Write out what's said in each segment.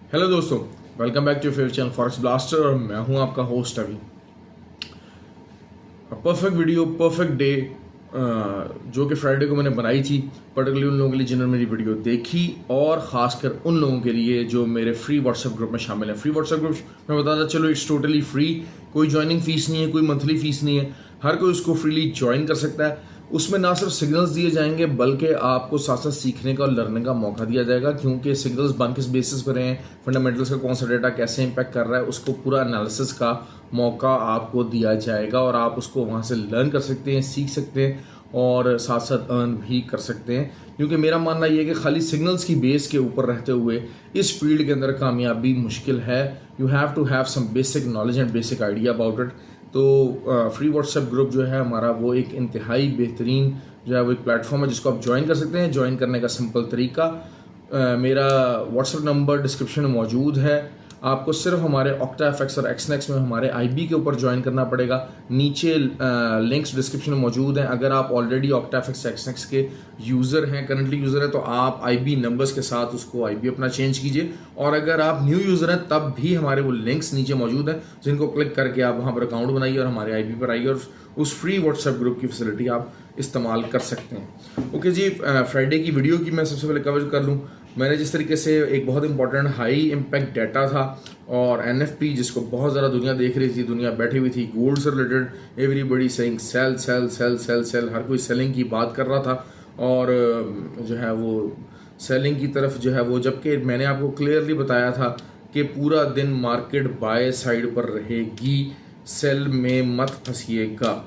Hello दोस्तों, welcome back to favourite channel forex blaster और मैं हूं आपका होस्ट अभी। परफेक्ट वीडियो, परफेक्ट डे जो कि फ्राइडे को मैंने बनाई थी, पर्टिकुलरली उन लोगों के लिए जिन्होंने मेरी वीडियो देखी और ख़ासकर उन लोगों के लिए जो मेरे फ्री व्हाट्सएप ग्रुप में शामिल है। फ्री व्हाट्सएप ग्रुप मैं बताता चलो, इट्स टोटली फ्री, कोई ज्वाइनिंग फीस नहीं है, कोई मंथली फीस नहीं है, हर कोई उसको फ्रीली ज्वाइन कर सकता है। उसमें ना सिर्फ सिग्नल्स दिए जाएंगे बल्कि आपको साथ साथ सीखने का और लर्निंग का मौका दिया जाएगा, क्योंकि सिग्नल्स बन किस बेसिस पर हैं, फंडामेंटल्स का कौन सा डेटा कैसे इंपैक्ट कर रहा है, उसको पूरा एनालिसिस का मौका आपको दिया जाएगा और आप उसको वहाँ से लर्न कर सकते हैं, सीख सकते हैं और साथ साथ अर्न भी कर सकते हैं। क्योंकि मेरा मानना यह है कि खाली सिग्नल्स की बेस के ऊपर रहते हुए इस फील्ड के अंदर कामयाबी मुश्किल है। You have to have some basic knowledge and basic idea about it. तो फ्री व्हाट्सएप ग्रुप जो है हमारा, वो एक इंतहाई बेहतरीन जो है वो एक प्लेटफॉर्म है जिसको आप ज्वाइन कर सकते हैं। ज्वाइन करने का सिंपल तरीका, मेरा व्हाट्सएप नंबर डिस्क्रिप्शन में मौजूद है। आपको सिर्फ हमारे OctaFX और XNext में हमारे IB के ऊपर ज्वाइन करना पड़ेगा। नीचे लिंक्स डिस्क्रिप्शन में मौजूद हैं। अगर आप ऑलरेडी OctaFX XNext के यूज़र हैं, करंटली यूज़र हैं, तो आप IB नंबर्स के साथ उसको IB अपना चेंज कीजिए। और अगर आप न्यू यूज़र हैं तब भी हमारे वो लिंक्स नीचे मौजूद हैं, जिनको क्लिक करके आप वहाँ पर अकाउंट बनाइए और हमारे IB पर आइए और उस फ्री व्हाट्सएप ग्रुप की फैसिलिटी आप इस्तेमाल कर सकते हैं। ओके जी, फ्राइडे की वीडियो की मैं सबसे पहले कवर कर लूँ। मैंने जिस तरीके से एक बहुत इंपॉर्टेंट हाई इम्पैक्ट डाटा था और NFP जिसको बहुत ज़्यादा दुनिया देख रही थी, दुनिया बैठी हुई थी, गोल्ड से related everybody saying sale sale sale sale sale, हर कोई सेलिंग की बात कर रहा था और जो है वो सेलिंग की तरफ जो है वो, जबकि मैंने आपको क्लियरली बताया था कि पूरा दिन मार्केट बाय साइड पर रहेगी, सेल में मत फंसिएगा।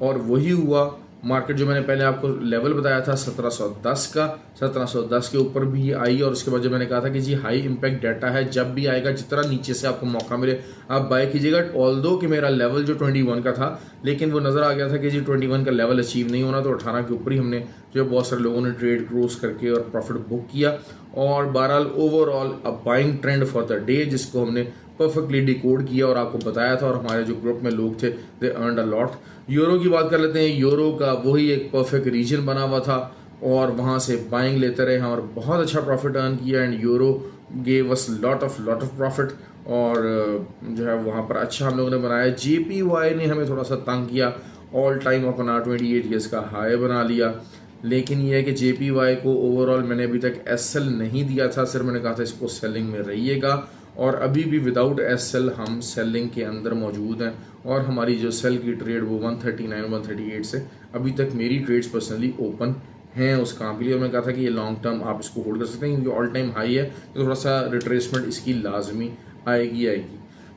और वही हुआ। मार्केट जो मैंने पहले आपको लेवल बताया था 1710 का, 1710 के ऊपर भी आई और उसके बाद जब मैंने कहा था कि जी हाई इम्पैक्ट डाटा है, जब भी आएगा जितना नीचे से आपको मौका मिले आप बाय कीजिएगा। ऑल्दो कि मेरा लेवल जो 21 का था, लेकिन वो नज़र आ गया था कि जी 21 का लेवल अचीव नहीं होना, तो 18 के ऊपर ही हमने जो बहुत सारे लोगों ने ट्रेड क्रॉस करके और प्रॉफिट बुक किया। और बहरहाल overall a buying trend for the day, जिसको हमने परफेक्टली डिकोड किया और आपको बताया था, और हमारे जो ग्रुप में लोग थे दे अर्नड अ लॉट। यूरो की बात कर लेते हैं। यूरो का वही एक परफेक्ट रीजन बना हुआ था और वहाँ से बाइंग लेते रहे और बहुत अच्छा प्रॉफिट अर्न किया and euro gave us lot of profit और जो है वहाँ पर अच्छा हम लोगों ने बनाया। JPY ने हमें थोड़ा सा तंग किया, ऑल टाइम अपना 28 ईयर्स का हाई बना लिया। लेकिन यह है कि JPY को ओवरऑल मैंने अभी तक SL नहीं दिया था, सिर्फ मैंने कहा था इसको सेलिंग में रहिएगा, और अभी भी विदाउट SL हम सेलिंग के अंदर मौजूद हैं। और हमारी जो सेल की ट्रेड वो 139 138 से अभी तक मेरी ट्रेड्स पर्सनली ओपन हैं उस काम के लिए। और मैंने कहा था कि ये लॉन्ग टर्म आप इसको होल्ड कर सकते हैं क्योंकि ऑल टाइम हाई है, तो थोड़ा सा रिट्रेसमेंट इसकी लाजमी आएगी।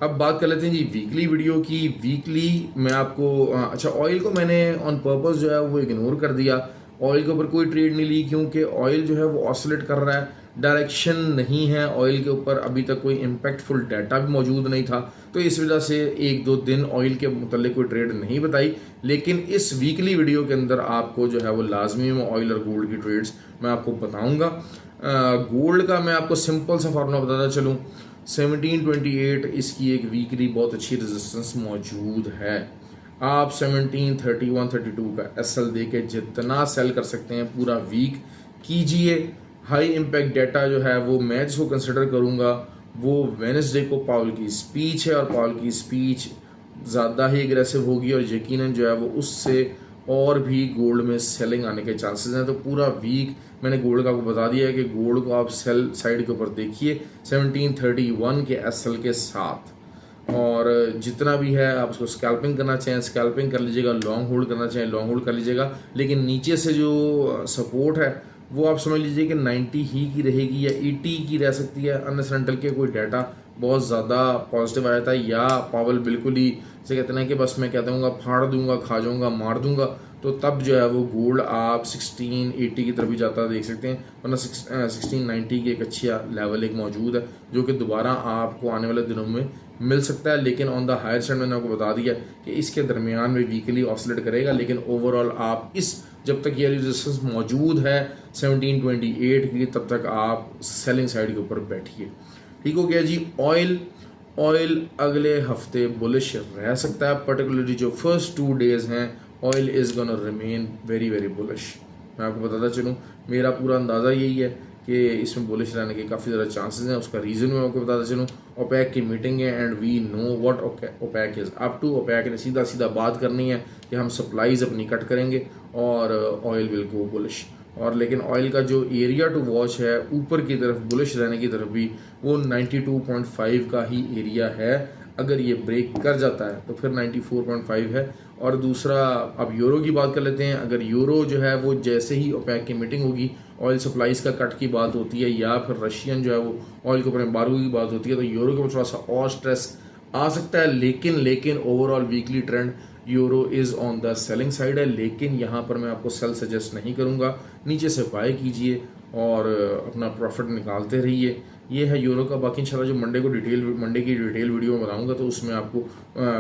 अब बात कर लेते हैं जी वीकली वीडियो की। वीकली मैं आपको अच्छा, ऑयल को मैंने ऑन पर्पस जो है वो इग्नोर कर दिया, ऑयल के ऊपर कोई ट्रेड नहीं ली, क्योंकि ऑयल जो है वो ऑसिलेट कर रहा है, डायरेक्शन नहीं है ऑयल के ऊपर, अभी तक कोई इम्पैक्टफुल डाटा भी मौजूद नहीं था, तो इस वजह से एक दो दिन ऑयल के मुतल्लिक कोई ट्रेड नहीं बताई। लेकिन इस वीकली वीडियो के अंदर आपको जो है वो लाजमी में ऑयल और गोल्ड की ट्रेड्स मैं आपको बताऊंगा। गोल्ड का मैं आपको सिंपल सा फार्मूला बताता चलूँ। 1728 इसकी एक वीकली बहुत अच्छी रेजिस्टेंस मौजूद है। आप 17 31 32 का SL दे के जितना सेल कर सकते हैं पूरा वीक कीजिए। हाई इम्पैक्ट डाटा जो है वो मैं जिसको कंसिडर करूँगा वो वेडनेसडे को पावल की स्पीच है, और पावल की स्पीच ज़्यादा ही एग्रेसिव होगी और यकीनन जो है वो उससे और भी गोल्ड में सेलिंग आने के चांसेस हैं। तो पूरा वीक मैंने गोल्ड का आपको बता दिया है कि गोल्ड को आप सेल साइड के ऊपर देखिए 1731 के SL के साथ, और जितना भी है आप उसको स्कैल्पिंग करना चाहें स्कैल्पिंग कर लीजिएगा, लॉन्ग होल्ड करना चाहें लॉन्ग होल्ड कर लीजिएगा। लेकिन नीचे से जो सपोर्ट है वो आप समझ लीजिए कि 90 ही की रहेगी या 80 की रह सकती है, अनसेंटल के कोई डाटा बहुत ज़्यादा पॉजिटिव आया था या पावल बिल्कुल ही जैसे कहते हैं कि बस मैं कहता हूँ फाड़ दूंगा, खा जाऊँगा, मार दूंगा, तो तब जो है वो गोल्ड आप 1680 की तरफ भी जाता देख सकते हैं, वरना 1690 की एक अच्छी लेवल एक मौजूद है जो कि दोबारा आपको आने वाले दिनों में मिल सकता है। लेकिन ऑन द हायर साइड मैंने आपको बता दिया कि इसके दरमियान में वीकली ऑसिलेट करेगा, लेकिन ओवरऑल आप इस जब तक ये रेजिस्टेंस मौजूद है 1728 की, तब तक आप सेलिंग साइड के ऊपर बैठिए। ठीक हो गया जी। ऑयल अगले हफ्ते बुलिश रह सकता है, पर्टिकुलरली जो फर्स्ट 2 डेज हैं oil is gonna remain very very bullish. मैं आपको बताता चलूँ, मेरा पूरा अंदाज़ा यही है कि इसमें बुलिश रहने के काफ़ी ज़्यादा चांसेस हैं। उसका रीज़न मैं आपको बताता चलूँ, ओपेक की मीटिंग है and we know what OPEC is up to. OPEC ने सीधा सीधा बात करनी है कि हम सप्लाईज अपनी कट करेंगे और ऑयल विल गो बुलिश। और लेकिन ऑयल का जो एरिया टू वॉच है ऊपर की तरफ बुलिश रहने की तरफ भी, वो 92.5 का ही एरिया है। अगर ये ब्रेक कर जाता है तो फिर 94.5 है। और दूसरा, अब यूरो की बात कर लेते हैं। अगर यूरो जो है वो जैसे ही ओपेक की मीटिंग होगी, ऑयल सप्लाईज का कट की बात होती है या फिर रशियन जो है वो ऑयल के ऊपर एम्बार्गो की बात होती है, तो यूरो के ऊपर थोड़ा सा और स्ट्रेस आ सकता है। लेकिन overall weekly trend euro is on the selling side है। लेकिन यहाँ पर मैं आपको सेल सजेस्ट नहीं करूँगा, नीचे से बाय कीजिए और अपना प्रॉफिट निकालते रहिए। ये है यूरो का। बाकी इंशाल्लाह जो मंडे की डिटेल वीडियो में बनाऊंगा तो उसमें आपको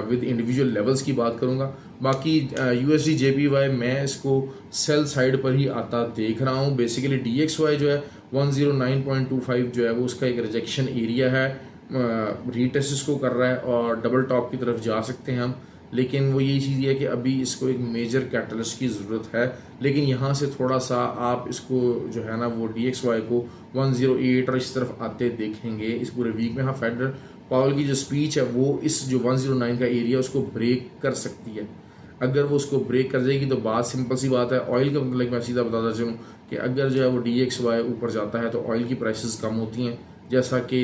विद इंडिविजुअल लेवल्स की बात करूंगा। बाकी USD JPY मैं इसको सेल साइड पर ही आता देख रहा हूँ। बेसिकली DXY जो है 109.25 जो है वो उसका एक रिजेक्शन एरिया है, रीटेस्ट इसको कर रहा है और डबल टॉप की तरफ जा सकते हैं हम। लेकिन वो यही चीज़ है कि अभी इसको एक मेजर कैटलिस्ट की ज़रूरत है। लेकिन यहाँ से थोड़ा सा आप इसको जो है ना वो DXY को 108 और इस तरफ आते देखेंगे इस पूरे वीक में। हाँ, फेडरल पावल की जो स्पीच है वो इस जो 109 का एरिया उसको ब्रेक कर सकती है। अगर वो उसको ब्रेक कर जाएगी तो बात सिंपल सी बात है। ऑयल का मतलब मैं सीधा बताता चलूँ कि अगर जो है वो DXY ऊपर जाता है तो ऑयल की प्राइसेस कम होती हैं, जैसा कि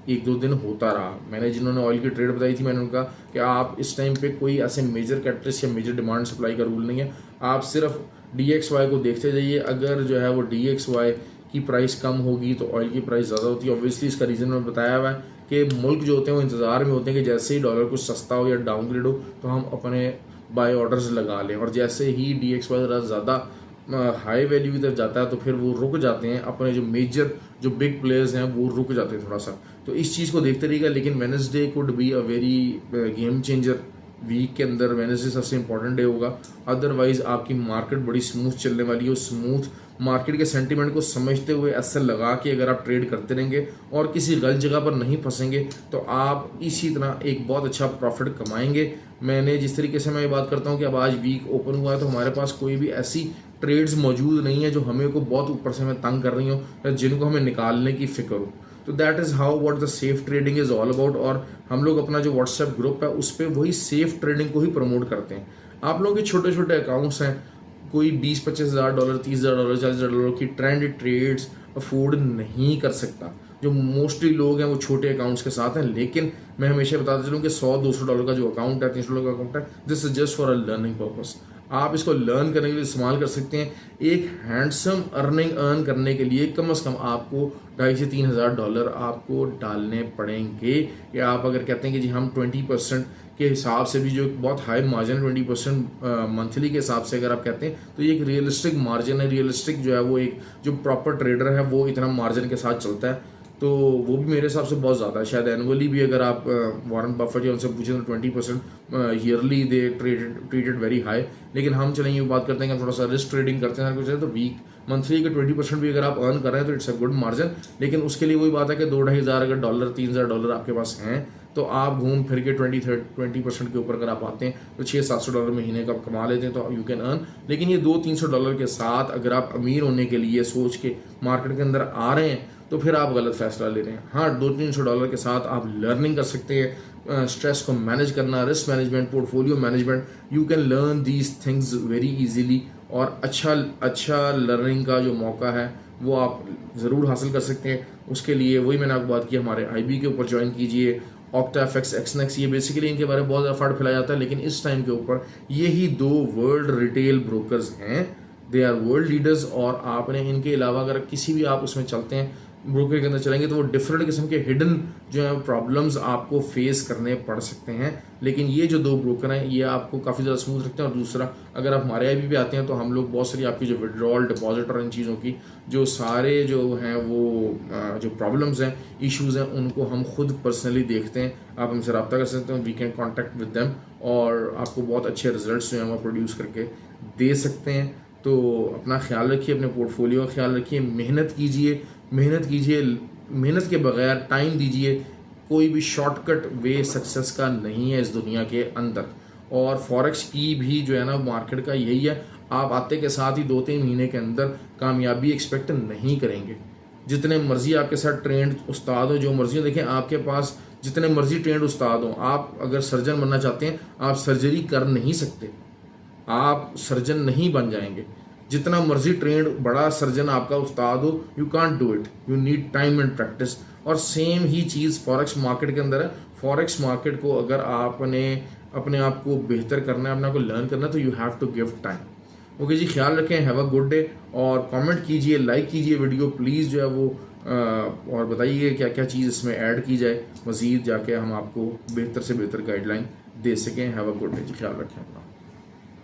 एक दो दिन होता रहा। मैंने जिन्होंने ऑयल की ट्रेड बताई थी, मैंने उनका कि आप इस टाइम पे कोई ऐसे मेजर कैटलिस्ट या मेजर डिमांड सप्लाई का रूल नहीं है, आप सिर्फ DXY को देखते जाइए। अगर जो है वो DXY की प्राइस कम होगी तो ऑयल की प्राइस ज़्यादा होती है। ऑब्वियसली इसका रीज़न मैं बताया हुआ है कि मुल्क जो होते हैं वो इंतज़ार में होते हैं कि जैसे ही डॉलर कुछ सस्ता हो या डाउनग्रेड हो तो हम अपने बाय ऑर्डर्स लगा लें, और जैसे ही DXY ज़्यादा हाई वैल्यू की तरफ जाता है तो फिर वो रुक जाते हैं। अपने जो मेजर जो बिग प्लेयर्स हैं वो रुक जाते हैं थोड़ा सा। तो इस चीज़ को देखते रहिएगा। लेकिन Wednesday could be a very game changer. Week के अंदर वेडनेसडे सबसे इंपॉर्टेंट डे होगा। अदरवाइज आपकी मार्केट बड़ी स्मूथ चलने वाली है। स्मूथ मार्केट के सेंटीमेंट को समझते हुए एसएल लगा के अगर आप ट्रेड करते रहेंगे और किसी गलत जगह पर नहीं फंसेंगे तो आप इसी तरह एक बहुत अच्छा प्रॉफिट कमाएंगे। मैंने जिस तरीके से मैं ये बात करता हूँ कि अब आज वीक ओपन हुआ है तो हमारे पास कोई भी ऐसी ट्रेड्स मौजूद नहीं है जो हमें को बहुत ऊपर से हमें तंग कर रही हो या जिनको हमें निकालने की फिक्र हो। तो that is how what the safe trading is all about. और हम लोग अपना जो व्हाट्सएप ग्रुप है उस पर वही सेफ ट्रेडिंग को ही प्रमोट करते हैं। आप लोगों के छोटे छोटे अकाउंट्स हैं, कोई 20-25 हज़ार डॉलर, 30 हज़ार डॉलर, 40 हज़ार डॉलर की ट्रेंड ट्रेड्स अफोर्ड नहीं कर सकता। जो मोस्टली लोग हैं वो छोटे अकाउंट्स के साथ हैं। लेकिन मैं हमेशा बताता चलूँ कि 100-200 डॉलर का जो अकाउंट है, 300 डॉलर का अकाउंट है, this is just for a learning purpose. आप इसको लर्न करने के लिए इस्तेमाल कर सकते हैं। एक हैंडसम अर्न करने के लिए कम से कम आपको 2,500 से 3,000 डॉलर आपको डालने पड़ेंगे। या आप अगर कहते हैं कि जी हम 20% के हिसाब से भी, जो बहुत हाई मार्जिन 20% मंथली के हिसाब से अगर आप कहते हैं तो ये एक रियलिस्टिक मार्जिन है। रियलिस्टिक जो है वो एक जो प्रॉपर ट्रेडर है वो इतना मार्जिन के साथ चलता है, तो वो भी मेरे हिसाब से बहुत ज़्यादा है। शायद एनुअली भी अगर आप वॉरेन बफेट या उनसे पूछें तो 20% ईयरली दे ट्रेडेड वेरी हाई। लेकिन हम चलेंगे बात करते हैं कि हम थोड़ा सा रिस्क ट्रेडिंग करते हैं कुछ है, तो वीक मंथली के 20% भी अगर आप अर्न कर रहे हैं तो इट्स अ गुड मार्जिन। लेकिन उसके लिए वही बात है कि 2-2,5 हज़ार अगर डॉलर, 3,000 डॉलर आपके पास हैं तो आप घूम फिर के 20% के ऊपर अगर आप आते हैं तो 600-700 डॉलर महीने का आप कमा लेते हैं तो यू कैन अर्न। लेकिन ये 200-300 डॉलर के साथ अगर आप अमीर होने के लिए सोच के मार्केट के अंदर आ रहे हैं तो फिर आप गलत फैसला ले रहे हैं। हाँ, 200-300 डॉलर के साथ आप लर्निंग कर सकते हैं, स्ट्रेस को मैनेज करना, risk management, portfolio management, you can learn these things very easily. और अच्छा लर्निंग का जो मौका है वो आप ज़रूर हासिल कर सकते हैं। उसके लिए वही मैंने आपको बात की, हमारे IB के ऊपर ज्वाइन कीजिए, OctaFX, XNEX, ये बेसिकली इनके बारे में बहुत ज़्यादा फंड फैलाया जाता है। लेकिन इस टाइम के ऊपर यही 2 वर्ल्ड रिटेल ब्रोकर्स हैं, दे आर वर्ल्ड लीडर्स। और आपने इनके अलावा अगर किसी भी आप उसमें चलते हैं, ब्रोकर के अंदर चलेंगे, तो वो डिफरेंट किस्म के हिडन जो है प्रॉब्लम्स आपको फेस करने पड़ सकते हैं। लेकिन ये जो 2 ब्रोकर हैं ये आपको काफ़ी ज़्यादा स्मूथ रखते हैं। और दूसरा, अगर आप हमारे IB पे आते हैं तो हम लोग बहुत सारी आपकी जो विड्रॉल, डिपॉजिट और इन चीज़ों की जो सारे जो हैं वो जो प्रॉब्लम्स हैं, इश्यूज़ हैं, उनको हम खुद पर्सनली देखते हैं। आप हमसे रब्ता कर सकते हैं, we can contact with them और आपको बहुत अच्छे रिजल्ट्स जो हैं वो प्रोड्यूस करके दे सकते हैं। तो अपना ख्याल रखिए, अपने पोर्टफोलियो का ख्याल रखिए, मेहनत कीजिए, मेहनत के बगैर टाइम दीजिए। कोई भी शॉर्टकट वे सक्सेस का नहीं है इस दुनिया के अंदर। और फॉरेक्स की भी जो है ना मार्केट का यही है, आप आते के साथ ही 2-3 महीने के अंदर कामयाबी एक्सपेक्ट नहीं करेंगे। जितने मर्जी आपके साथ ट्रेंड उस्ताद हो, जो मर्जी हो, देखें आपके पास जितने मर्जी ट्रेंड उस्ताद हो, आप अगर सर्जन बनना चाहते हैं आप सर्जरी कर नहीं सकते, आप सर्जन नहीं बन जाएंगे। जितना मर्जी ट्रेंड बड़ा सर्जन आपका उस्ताद हो, you can't do it, you need time and practice. और सेम ही चीज़ फॉरेक्स मार्केट के अंदर है। फॉरेक्स मार्केट को अगर आपने अपने आप को बेहतर करना है, अपने आप को लर्न करना है, तो you have to give time. Okay जी, ख्याल रखें, हैव अ गुड डे। और कमेंट कीजिए, लाइक कीजिए वीडियो प्लीज़ जो है वो, और बताइए क्या क्या चीज़ इसमें ऐड की जाए मज़ीद, जाके हम आपको बेहतर से बेहतर गाइडलाइन दे सकें। हैव अ गुड डे जी, ख्याल रखें अपना।